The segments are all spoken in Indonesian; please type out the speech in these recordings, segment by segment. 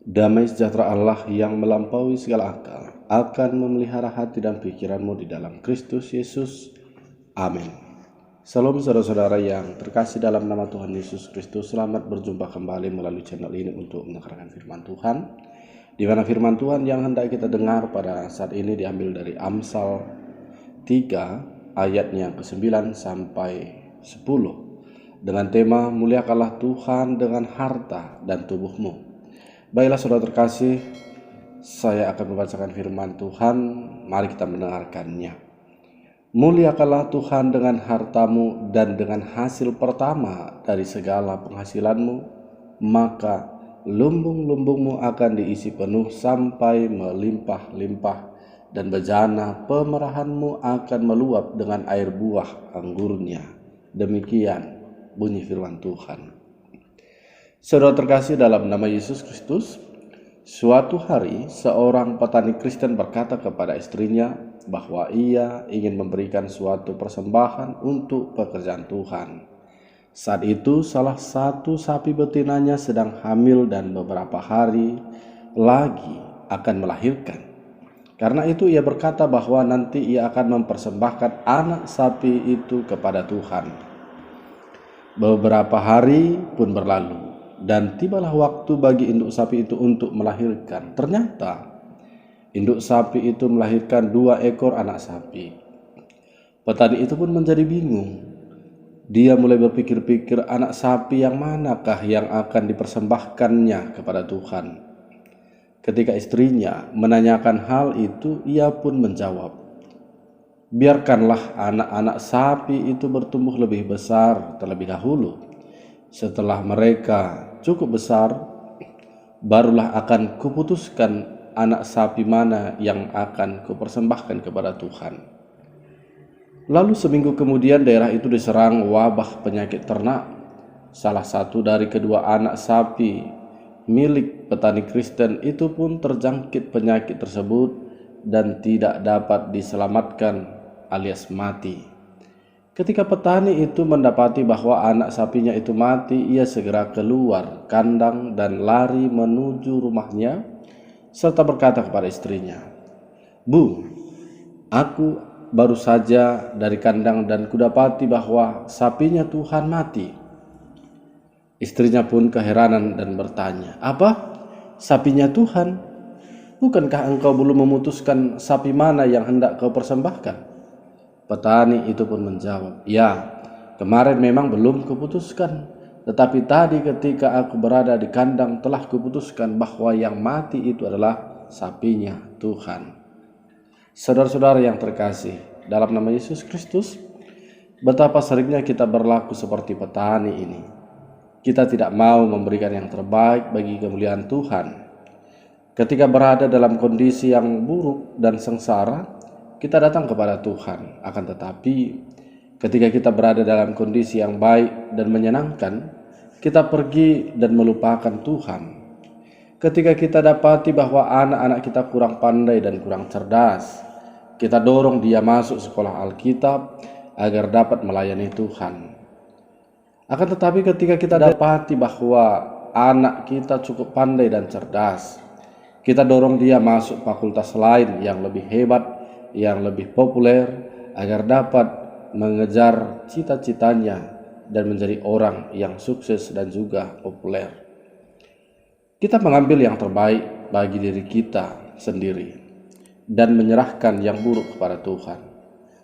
Damai sejahtera Allah yang melampaui segala akal akan memelihara hati dan pikiranmu di dalam Kristus Yesus. Amin. Salam saudara-saudara yang terkasih dalam nama Tuhan Yesus Kristus. Selamat berjumpa kembali melalui channel ini untuk mendengarkan firman Tuhan, di mana firman Tuhan yang hendak kita dengar pada saat ini diambil dari Amsal 3 ayatnya ke-9 sampai 10 dengan tema muliakanlah Tuhan dengan harta dan tubuhmu. Baiklah saudara terkasih, saya akan membacakan firman Tuhan, mari kita mendengarkannya. Muliakanlah Tuhan dengan hartamu dan dengan hasil pertama dari segala penghasilanmu, maka lumbung-lumbungmu akan diisi penuh sampai melimpah-limpah, dan bejana pemerahanmu akan meluap dengan air buah anggurnya. Demikian bunyi firman Tuhan. Saudara terkasih dalam nama Yesus Kristus, suatu hari seorang petani Kristen berkata kepada istrinya bahwa ia ingin memberikan suatu persembahan untuk pekerjaan Tuhan. Saat itu salah satu sapi betinanya sedang hamil dan beberapa hari lagi akan melahirkan. Karena itu ia berkata bahwa nanti ia akan mempersembahkan anak sapi itu kepada Tuhan. Beberapa hari pun berlalu, dan tibalah waktu bagi induk sapi itu untuk melahirkan. Ternyata induk sapi itu melahirkan 2 ekor anak sapi. Petani itu pun menjadi bingung. Dia mulai berpikir-pikir anak sapi yang manakah yang akan dipersembahkannya kepada Tuhan. Ketika istrinya menanyakan hal itu, ia pun menjawab, biarkanlah anak-anak sapi itu bertumbuh lebih besar terlebih dahulu. Setelah mereka cukup besar, barulah akan kuputuskan anak sapi mana yang akan kupersembahkan kepada Tuhan. Lalu seminggu kemudian daerah itu diserang wabah penyakit ternak. Salah satu dari kedua anak sapi milik petani Kristen itu pun terjangkit penyakit tersebut dan tidak dapat diselamatkan alias mati. Ketika petani itu mendapati bahwa anak sapinya itu mati, ia segera keluar kandang dan lari menuju rumahnya serta berkata kepada istrinya, "Bu, aku baru saja dari kandang dan kudapati bahwa sapinya Tuhan mati." Istrinya pun keheranan dan bertanya, "Apa? Sapinya Tuhan? Bukankah engkau belum memutuskan sapi mana yang hendak kau persembahkan?" Petani itu pun menjawab, "Ya, kemarin memang belum kuputuskan, tetapi tadi ketika aku berada di kandang telah kuputuskan bahwa yang mati itu adalah sapinya Tuhan." Saudara-saudara yang terkasih, dalam nama Yesus Kristus, betapa seringnya kita berlaku seperti petani ini. Kita tidak mau memberikan yang terbaik bagi kemuliaan Tuhan. Ketika berada dalam kondisi yang buruk dan sengsara, kita datang kepada Tuhan. Akan tetapi ketika kita berada dalam kondisi yang baik dan menyenangkan, kita pergi dan melupakan Tuhan. Ketika kita dapati bahwa anak-anak kita kurang pandai dan kurang cerdas, kita dorong dia masuk sekolah Alkitab agar dapat melayani Tuhan. Akan tetapi ketika kita dapati bahwa anak kita cukup pandai dan cerdas, kita dorong dia masuk fakultas lain yang lebih hebat, yang lebih populer, agar dapat mengejar cita-citanya dan menjadi orang yang sukses dan juga populer. Kita mengambil yang terbaik bagi diri kita sendiri dan menyerahkan yang buruk kepada Tuhan.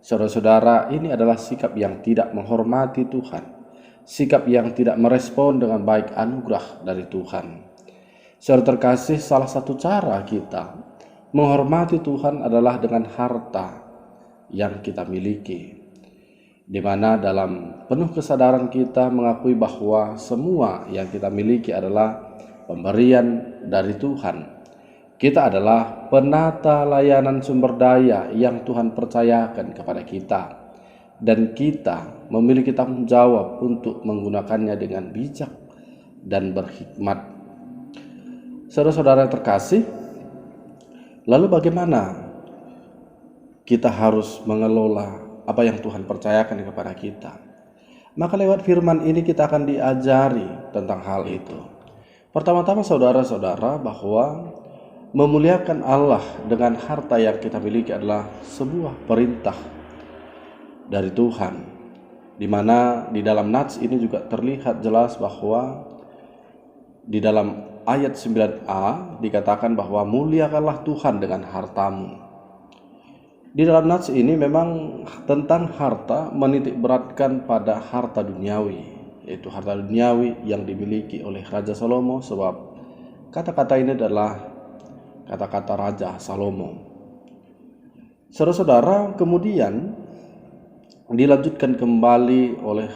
Saudara-saudara, ini adalah sikap yang tidak menghormati Tuhan, sikap yang tidak merespon dengan baik anugerah dari Tuhan. Saudara terkasih, salah satu cara kita menghormati Tuhan adalah dengan harta yang kita miliki, di mana dalam penuh kesadaran kita mengakui bahwa semua yang kita miliki adalah pemberian dari Tuhan. Kita adalah penata layanan sumber daya yang Tuhan percayakan kepada kita, dan kita memiliki tanggung jawab untuk menggunakannya dengan bijak dan berhikmat. Saudara-saudara terkasih, lalu bagaimana kita harus mengelola apa yang Tuhan percayakan kepada kita? Maka lewat firman ini kita akan diajari tentang hal itu. Pertama-tama saudara-saudara, bahwa memuliakan Allah dengan harta yang kita miliki adalah sebuah perintah dari Tuhan, di mana di dalam nats ini juga terlihat jelas bahwa di dalam ayat 9a dikatakan bahwa muliakanlah Tuhan dengan hartamu. Di dalam nats ini memang tentang harta menitik beratkan pada harta duniawi, yaitu harta duniawi yang dimiliki oleh Raja Salomo, sebab kata-kata ini adalah kata-kata Raja Salomo. Saudara-saudara, kemudian dilanjutkan kembali oleh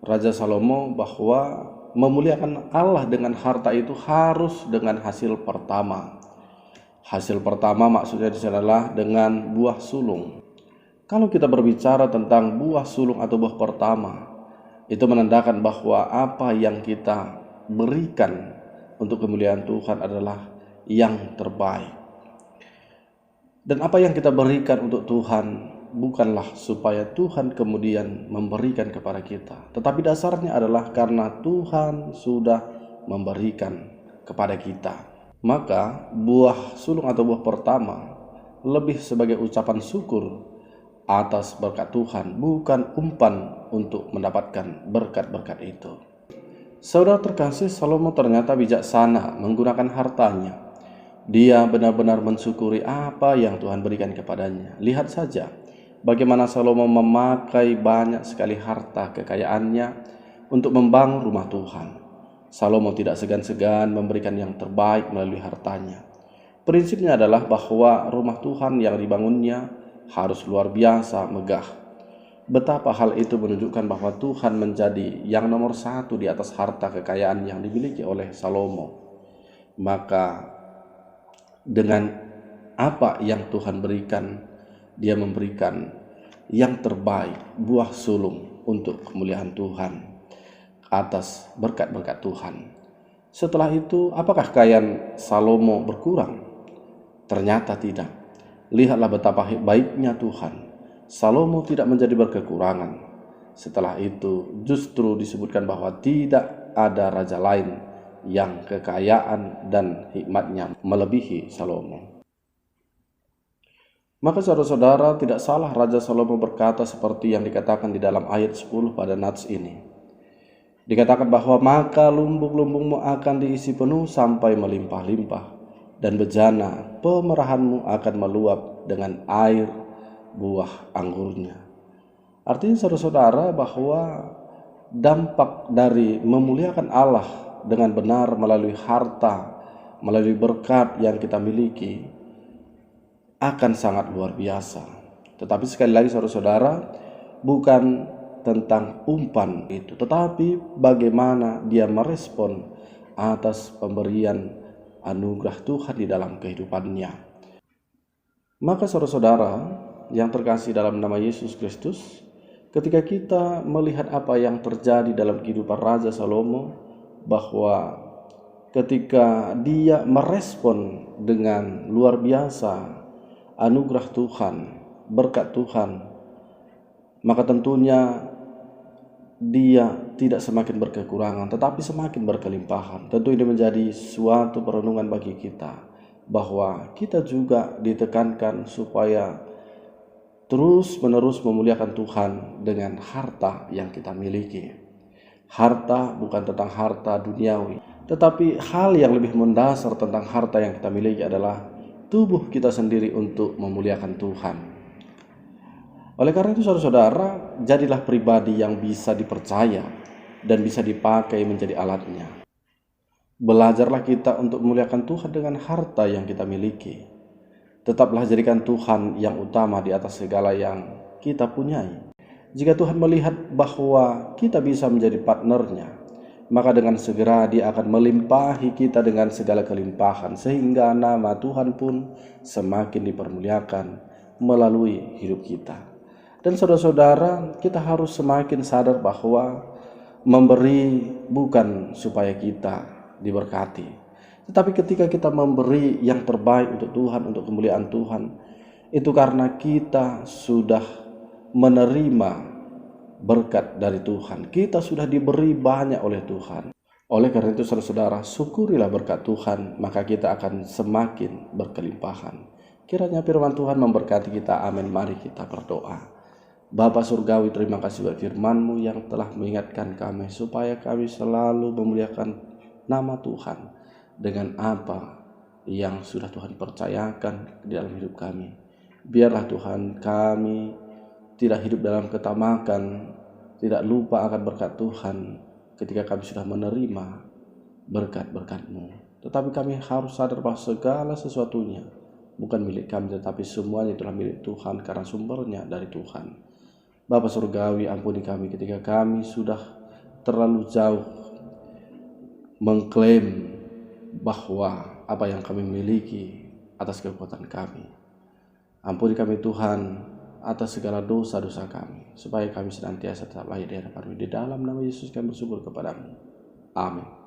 Raja Salomo bahwa memuliakan Allah dengan harta itu harus dengan hasil pertama. Hasil pertama maksudnya di sana adalah dengan buah sulung. Kalau kita berbicara tentang buah sulung atau buah pertama, itu menandakan bahwa apa yang kita berikan untuk kemuliaan Tuhan adalah yang terbaik. Dan apa yang kita berikan untuk Tuhan bukanlah supaya Tuhan kemudian memberikan kepada kita, tetapi dasarnya adalah karena Tuhan sudah memberikan kepada kita. Maka buah sulung atau buah pertama lebih sebagai ucapan syukur atas berkat Tuhan, bukan umpan untuk mendapatkan berkat-berkat itu. Saudara terkasih, Salomo ternyata bijaksana menggunakan hartanya. Dia benar-benar mensyukuri apa yang Tuhan berikan kepadanya. Lihat saja bagaimana Salomo memakai banyak sekali harta kekayaannya untuk membangun rumah Tuhan. Salomo tidak segan-segan memberikan yang terbaik melalui hartanya. Prinsipnya adalah bahwa rumah Tuhan yang dibangunnya harus luar biasa megah. Betapa hal itu menunjukkan bahwa Tuhan menjadi yang nomor satu di atas harta kekayaan yang dimiliki oleh Salomo. Maka dengan apa yang Tuhan berikan, dia memberikan yang terbaik, buah sulung untuk kemuliaan Tuhan, atas berkat-berkat Tuhan. Setelah itu, apakah kekayaan Salomo berkurang? Ternyata tidak. Lihatlah betapa baiknya Tuhan. Salomo tidak menjadi berkekurangan. Setelah itu justru disebutkan bahwa tidak ada raja lain yang kekayaan dan hikmatnya melebihi Salomo. Maka saudara-saudara, tidak salah Raja Salomo berkata seperti yang dikatakan di dalam ayat 10 pada nats ini. Dikatakan bahwa maka lumbung-lumbungmu akan diisi penuh sampai melimpah-limpah, dan bejana pemerahanmu akan meluap dengan air buah anggurnya. Artinya saudara-saudara bahwa dampak dari memuliakan Allah dengan benar melalui harta, melalui berkat yang kita miliki akan sangat luar biasa. Tetapi sekali lagi saudara-saudara, bukan tentang umpan itu, tetapi bagaimana dia merespon atas pemberian anugerah Tuhan di dalam kehidupannya. Maka saudara-saudara yang terkasih dalam nama Yesus Kristus, ketika kita melihat apa yang terjadi dalam kehidupan Raja Salomo, bahwa ketika dia merespon dengan luar biasa anugerah Tuhan, berkat Tuhan, maka tentunya dia tidak semakin berkekurangan, tetapi semakin berkelimpahan. Tentu ini menjadi suatu perenungan bagi kita, bahwa kita juga ditekankan supaya terus-menerus memuliakan Tuhan dengan harta yang kita miliki. Harta bukan tentang harta duniawi, tetapi hal yang lebih mendasar tentang harta yang kita miliki adalah tubuh kita sendiri untuk memuliakan Tuhan. Oleh karena itu saudara-saudara, jadilah pribadi yang bisa dipercaya dan bisa dipakai menjadi alatnya. Belajarlah kita untuk memuliakan Tuhan dengan harta yang kita miliki. Tetaplah jadikan Tuhan yang utama di atas segala yang kita punyai. Jika Tuhan melihat bahwa kita bisa menjadi partnernya, maka dengan segera Dia akan melimpahi kita dengan segala kelimpahan, sehingga nama Tuhan pun semakin dipermuliakan melalui hidup kita. Dan saudara-saudara, kita harus semakin sadar bahwa memberi bukan supaya kita diberkati, tetapi ketika kita memberi yang terbaik untuk Tuhan, untuk kemuliaan Tuhan, itu karena kita sudah menerima berkat dari Tuhan. Kita sudah diberi banyak oleh Tuhan. Oleh karena itu saudara-saudara, syukurilah berkat Tuhan, maka kita akan semakin berkelimpahan. Kiranya firman Tuhan memberkati kita. Amin. Mari kita berdoa. Bapa Surgawi, terima kasih buat firman-Mu yang telah mengingatkan kami supaya kami selalu memuliakan nama Tuhan dengan apa yang sudah Tuhan percayakan di dalam hidup kami. Biarlah Tuhan kami tidak hidup dalam ketamakan, tidak lupa akan berkat Tuhan ketika kami sudah menerima berkat-berkat-Mu. Tetapi kami harus sadar bahwa segala sesuatunya bukan milik kami, tetapi semuanya itulah milik Tuhan karena sumbernya dari Tuhan. Bapa Surgawi, ampuni kami ketika kami sudah terlalu jauh mengklaim bahwa apa yang kami miliki atas kekuatan kami. Ampuni kami Tuhan atas segala dosa-dosa kami, supaya kami senantiasa tetap layak di hadapan-Mu. Di dalam nama Yesus kami bersyukur kepadamu. Amin.